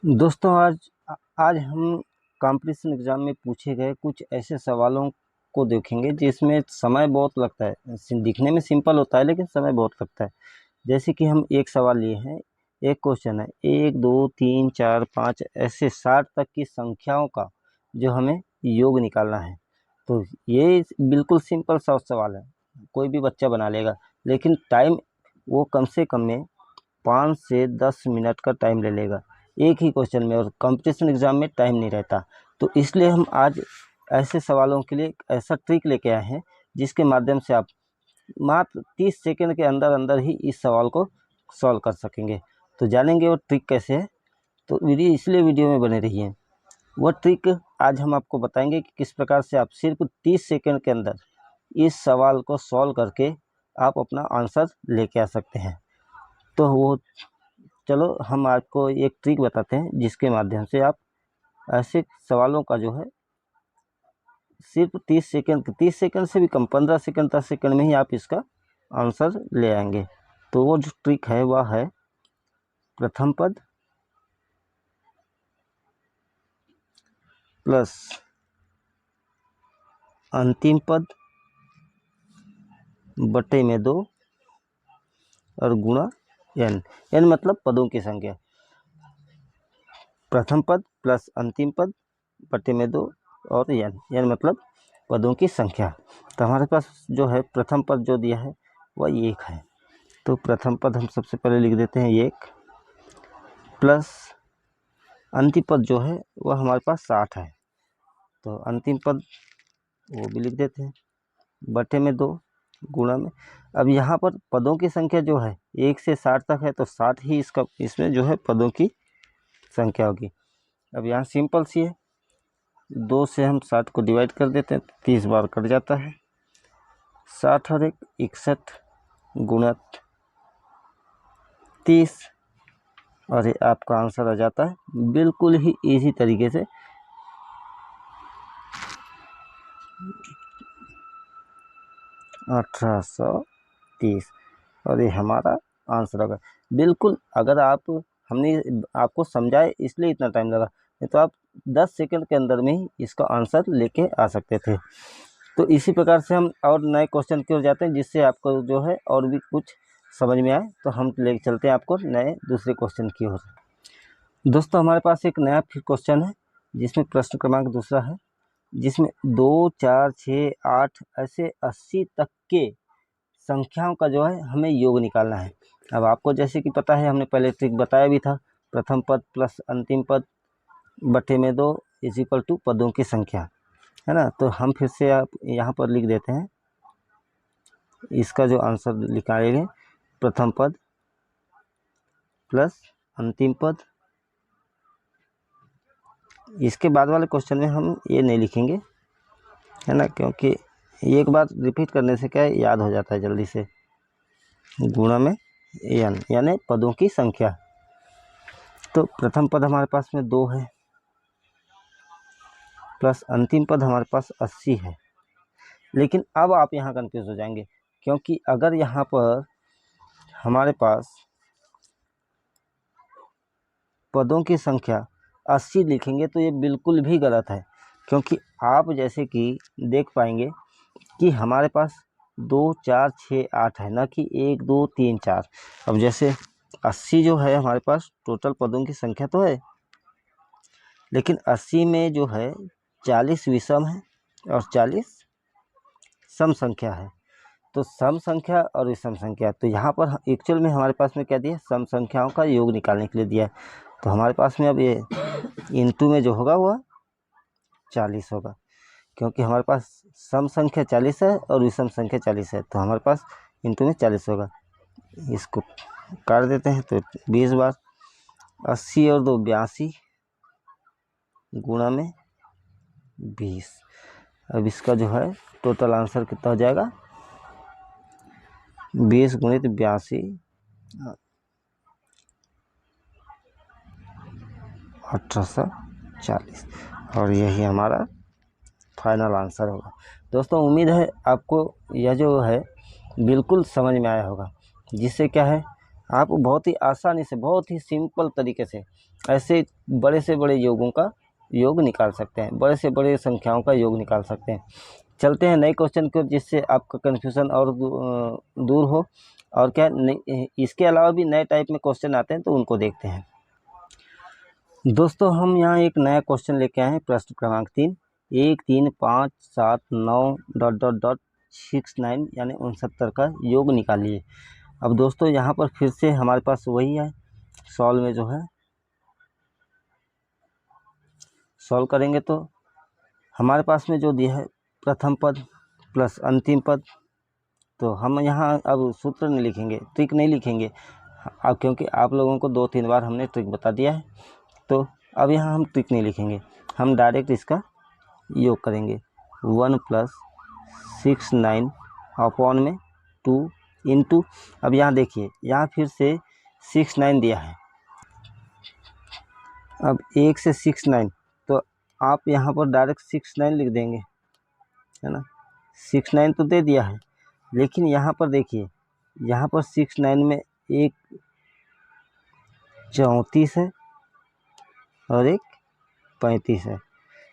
दोस्तों आज हम कंपटीशन एग्ज़ाम में पूछे गए कुछ ऐसे सवालों को देखेंगे जिसमें समय बहुत लगता है। दिखने में सिंपल होता है लेकिन समय बहुत लगता है। जैसे कि हम एक सवाल लिए हैं, एक क्वेश्चन है, 1 2 3 4 5 ऐसे 60 तक की संख्याओं का जो हमें योग निकालना है। तो ये बिल्कुल सिंपल सा सवाल है, कोई भी बच्चा बना लेगा, लेकिन टाइम वो कम से कम में 5 से 10 मिनट का टाइम ले लेगा एक ही क्वेश्चन में, और कंपटीशन एग्ज़ाम में टाइम नहीं रहता। तो इसलिए हम आज ऐसे सवालों के लिए ऐसा ट्रिक लेके आए हैं जिसके माध्यम से आप मात्र 30 सेकंड के अंदर अंदर ही इस सवाल को सॉल्व कर सकेंगे। तो जानेंगे वो ट्रिक कैसे है, तो वीडियो में बने रहिए। वो ट्रिक आज हम आपको बताएंगे कि किस प्रकार से आप सिर्फ 30 सेकंड के अंदर इस सवाल को सॉल्व करके आप अपना आंसर लेके आ सकते हैं। तो वो चलो हम आपको एक ट्रिक बताते हैं जिसके माध्यम से आप ऐसे सवालों का जो है सिर्फ 30 सेकंड से भी कम, 15 सेकंड 10 सेकंड में ही आप इसका आंसर ले आएंगे। तो वो जो ट्रिक है वह है प्रथम पद प्लस अंतिम पद बटे में 2 और गुणा n मतलब पदों की संख्या। प्रथम पद प्लस अंतिम पद बटे में 2 और n मतलब पदों की संख्या। तो हमारे पास जो है प्रथम पद जो दिया है वह 1 है। तो प्रथम पद हम सबसे पहले लिख देते हैं 1, प्लस अंतिम पद जो है वह हमारे पास 60 है। तो अंतिम पद वो भी लिख देते हैं, बटे में 2 गुणा में। अब यहाँ पर पदों की संख्या जो है 1 से 60 तक है, तो 60 ही इसमें जो है पदों की संख्या होगी। अब यहाँ सिंपल सी है, 2 से हम 60 को डिवाइड कर देते हैं, 30 बार कट जाता है। 60 और 1 61 गुणा 30, और ये आपका आंसर आ जाता है बिल्कुल ही इजी तरीके से 1830, और ये हमारा आंसर होगा बिल्कुल। अगर हमने आपको समझाए इसलिए इतना टाइम लगा, नहीं तो आप 10 सेकंड के अंदर में ही इसका आंसर लेके आ सकते थे। तो इसी प्रकार से हम और नए क्वेश्चन की ओर जाते हैं जिससे आपको जो है और भी कुछ समझ में आए। तो हम ले चलते हैं आपको नए दूसरे क्वेश्चन की ओर। दोस्तों हमारे पास एक नया फिर क्वेश्चन है जिसमें प्रश्न क्रमांक दूसरा है, जिसमें 2 4 6 8 ऐसे 80 तक के संख्याओं का जो है हमें योग निकालना है। अब आपको जैसे कि पता है, हमने पहले ट्रिक बताया भी था, प्रथम पद प्लस अंतिम पद बटे में 2 इज इक्वल टू पदों की संख्या, है ना। तो हम फिर से आप यहाँ पर लिख देते हैं, इसका जो आंसर निकालेंगे प्रथम पद प्लस अंतिम पद। इसके बाद वाले क्वेश्चन में हम ये नहीं लिखेंगे, है ना, क्योंकि एक बार रिपीट करने से क्या है, याद हो जाता है जल्दी से। गुणा में n यानी पदों की संख्या। तो प्रथम पद हमारे पास में 2 है, प्लस अंतिम पद हमारे पास 80 है। लेकिन अब आप यहाँ कंफ्यूज हो जाएंगे, क्योंकि अगर यहाँ पर हमारे पास पदों की संख्या 80 लिखेंगे तो ये बिल्कुल भी गलत है, क्योंकि आप जैसे कि देख पाएंगे कि हमारे पास 2 4 6 8 है, ना कि 1 2 3 4। अब जैसे 80 जो है हमारे पास टोटल पदों की संख्या तो है, लेकिन 80 में जो है 40 विषम है और 40 सम संख्या है। तो सम संख्या और विषम संख्या, तो यहाँ पर एक्चुअल में हमारे पास में क्या दिया है, सम संख्याओं का योग निकालने के लिए दिया है। तो हमारे पास में अब ये इंटू में जो होगा वह 40 होगा, क्योंकि हमारे पास सम संख्या 40 है और विषम संख्या 40 है, तो हमारे पास इंटू में 40 होगा। इसको काट देते हैं तो 20 बार, 80 और 2 82 गुणा में 20। अब इसका जो है टोटल आंसर कितना हो जाएगा, 20 गुणित 82 1840, और यही हमारा फाइनल आंसर होगा। दोस्तों उम्मीद है आपको यह जो है बिल्कुल समझ में आया होगा, जिससे क्या है आप बहुत ही आसानी से, बहुत ही सिंपल तरीके से ऐसे बड़े से बड़े योगों का योग निकाल सकते हैं, बड़े से बड़े संख्याओं का योग निकाल सकते हैं। चलते हैं नए क्वेश्चन की ओर, जिससे आपका कन्फ्यूज़न और दूर हो। और क्या इसके अलावा भी नए टाइप में क्वेश्चन आते हैं, तो उनको देखते हैं। दोस्तों हम यहाँ एक नया क्वेश्चन लेके आए हैं, प्रश्न क्रमांक 3, 1 3 5 7 9 ... 69 यानी 69 का योग निकालिए। अब दोस्तों यहाँ पर फिर से हमारे पास वही है, सॉल्व में जो है सॉल्व करेंगे तो हमारे पास में जो दिया है प्रथम पद प्लस अंतिम पद, तो हम यहाँ अब सूत्र नहीं लिखेंगे, ट्रिक नहीं लिखेंगे अब, क्योंकि आप लोगों को 2-3 बार हमने ट्रिक बता दिया है। तो अब यहाँ हम ट्रिक नहीं लिखेंगे, हम डायरेक्ट इसका योग करेंगे। 1 + 69 अपॉन में 2 इंटू, अब यहाँ देखिए यहाँ फिर से 69 दिया है। अब 1 से 69, तो आप यहाँ पर डायरेक्ट 69 लिख देंगे, है ना। 69 तो दे दिया है, लेकिन यहाँ पर देखिए, यहाँ पर 69 में एक 34 है और एक 35 है,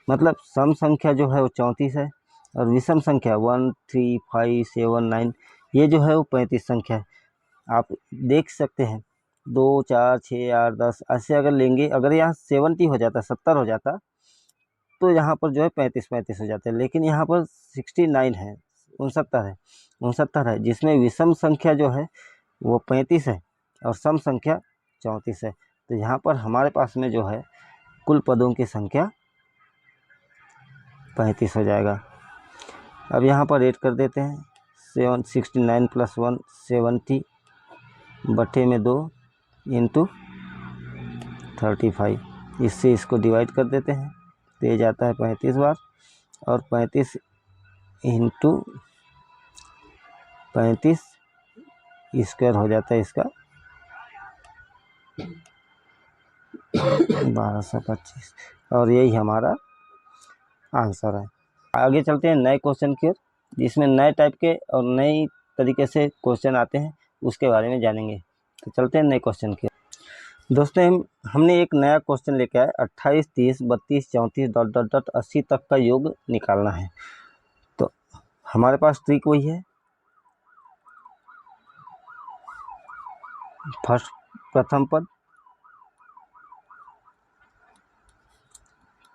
मतलब सम संख्या जो है वो 34 है और विषम संख्या 1 3 5 7 9 ये जो है वो 35 संख्या है। आप देख सकते हैं 2 4 6 8 10 ऐसे अगर लेंगे, अगर यहाँ 70 हो जाता, 70 हो जाता, तो यहाँ पर जो है 35 हो जाते हैं, लेकिन यहाँ पर 69 है, 69 है, जिसमें विषम संख्या जो है वो 35 है और सम संख्या 34 है। तो यहाँ पर हमारे पास में जो है कुल पदों की संख्या 35 हो जाएगा। अब यहाँ पर ऐड कर देते हैं 69 + 1 70 बटे में 2 इंटू 35, इससे इसको डिवाइड कर देते हैं, तो ये जाता है 35 बार, और 35 इंटू 35 स्क्वायर हो जाता है इसका 1225, और यही हमारा आंसर है। आगे चलते हैं नए क्वेश्चन की ओर, जिसमें नए टाइप के और नई तरीके से क्वेश्चन आते हैं, उसके बारे में जानेंगे। तो चलते हैं नए क्वेश्चन की ओर। दोस्तों हमने एक नया क्वेश्चन लेके आए, 28 30 32 34 ... 80 तक का योग निकालना है। तो हमारे पास ट्रिक वही है, फर्स्ट प्रथम पद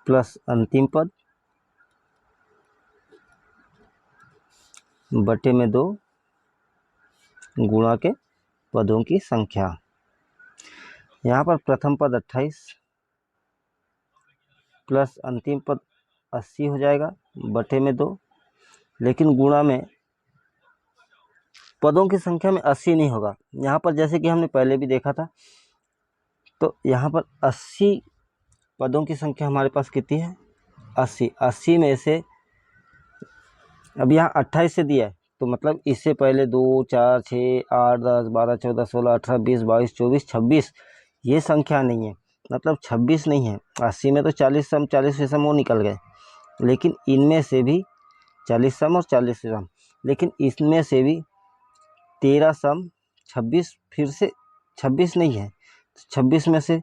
प्लस अंतिम पद बटे में 2 गुणा के पदों की संख्या। यहाँ पर प्रथम पद 28 प्लस अंतिम पद 80 हो जाएगा बटे में 2, लेकिन गुणा में पदों की संख्या में 80 नहीं होगा। यहाँ पर जैसे कि हमने पहले भी देखा था, तो यहाँ पर 80 पदों की संख्या हमारे पास कितनी है, 80 में से अब यहाँ 28 से दिया है, तो मतलब इससे पहले 2 4 6 8 10 12 14 16 18 20 22 24 26 ये संख्या नहीं है, मतलब 26 नहीं है। 80 में तो 40 सम 40 विषम वो निकल गए, लेकिन इनमें से भी 40 सम और 40 विषम, लेकिन इसमें से भी 13 सम 26 फिर से 26 नहीं है, 26 में से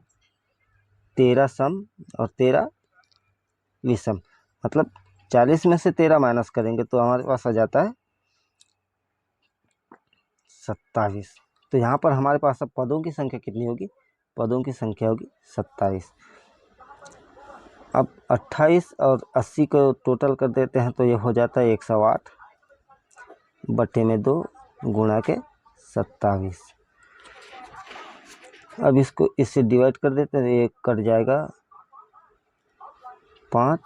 13 सम और 13 विषम, मतलब 40 में से 13 माइनस करेंगे तो हमारे पास आ जाता है 27। तो यहाँ पर हमारे पास अब पदों की संख्या कितनी होगी, पदों की संख्या होगी 27। अब 28 और 80 को टोटल कर देते हैं, तो ये हो जाता है 108 बटे में 2 गुणा के 27। अब इसको इससे डिवाइड कर देते हैं, ये कट जाएगा 5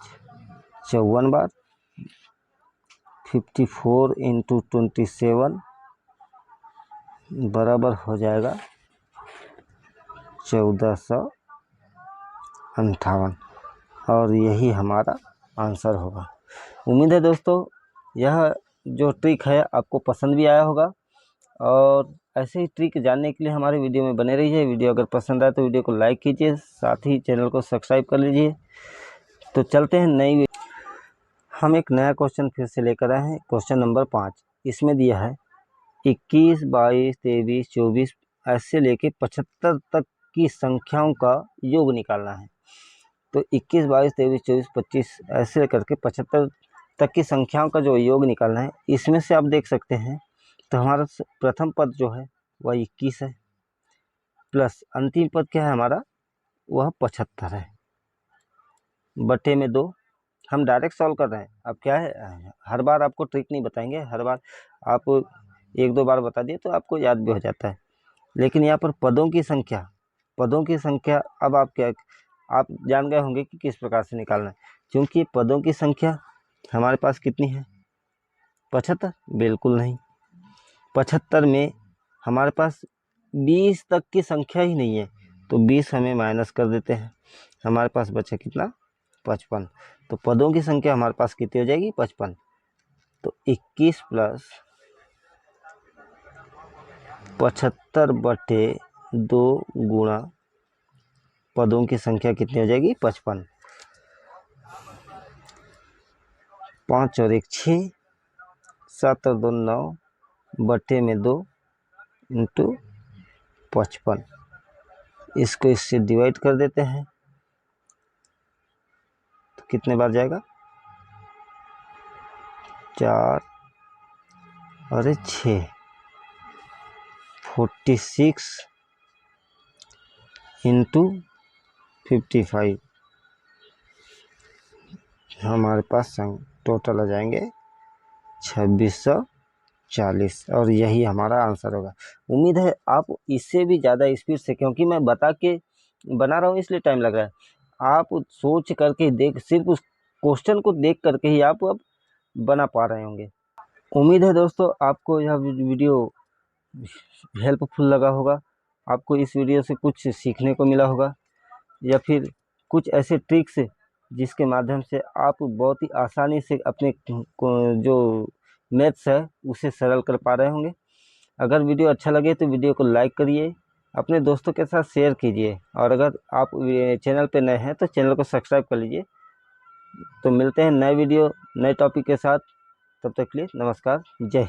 54 बार, 54 इंटू 27 बराबर हो जाएगा 1458, और यही हमारा आंसर होगा। उम्मीद है दोस्तों यह जो ट्रिक है आपको पसंद भी आया होगा, और ऐसे ही ट्रिक जानने के लिए हमारे वीडियो में बने रहिए। वीडियो अगर पसंद आए तो वीडियो को लाइक कीजिए, साथ ही चैनल को सब्सक्राइब कर लीजिए। तो चलते हैं नई, हम एक नया क्वेश्चन फिर से लेकर आए हैं, क्वेश्चन नंबर 5। इसमें दिया है 21 22 23 24 ऐसे लेके 75 तक की संख्याओं का योग निकालना है। तो 21, 22, 23, 24, 25 ऐसे करके 75 तक की संख्याओं का जो योग निकालना है। इसमें से आप देख सकते हैं तो हमारा प्रथम पद जो है वह 21 है, प्लस अंतिम पद क्या है हमारा, वह 75 है, बटे में 2। हम डायरेक्ट सॉल्व कर रहे हैं। अब क्या है, हर बार आपको ट्रिक नहीं बताएंगे, हर बार आप 1-2 बार बता दिए तो आपको याद भी हो जाता है। लेकिन यहाँ पर पदों की संख्या अब आप जान गए होंगे कि किस प्रकार से निकालना है। क्योंकि पदों की संख्या हमारे पास कितनी है, 75? बिल्कुल नहीं। 75 में हमारे पास 20 तक की संख्या ही नहीं है, तो 20 हमें माइनस कर देते हैं। हमारे पास बचा कितना, 55। तो पदों की संख्या हमारे पास कितनी हो जाएगी, 55। तो 21 प्लस 75 बटे 2 गुणा पदों की संख्या कितनी हो जाएगी, 55। 5 और 1 6, 7 और 2 9, बटे में 2 इंटू 55। इसको इससे डिवाइड कर देते हैं तो कितने बार जाएगा, 4 और 6, 46 इंटू 55। हमारे पास टोटल आ जाएंगे 2640, और यही हमारा आंसर होगा। उम्मीद है आप इससे भी ज़्यादा स्पीड से, क्योंकि मैं बता के बना रहा हूँ इसलिए टाइम लग रहा है, आप सोच करके देख, सिर्फ उस क्वेश्चन को देख करके ही आप अब बना पा रहे होंगे। उम्मीद है दोस्तों आपको यह वीडियो हेल्पफुल लगा होगा, आपको इस वीडियो से कुछ सीखने को मिला होगा, या फिर कुछ ऐसे ट्रिक्स जिसके माध्यम से आप बहुत ही आसानी से अपने जो मैथ्स है उसे सरल कर पा रहे होंगे। अगर वीडियो अच्छा लगे तो वीडियो को लाइक करिए, अपने दोस्तों के साथ शेयर कीजिए, और अगर आप चैनल पे नए हैं तो चैनल को सब्सक्राइब कर लीजिए। तो मिलते हैं नए वीडियो नए टॉपिक के साथ, तब तक के लिए नमस्कार, जय हिंद।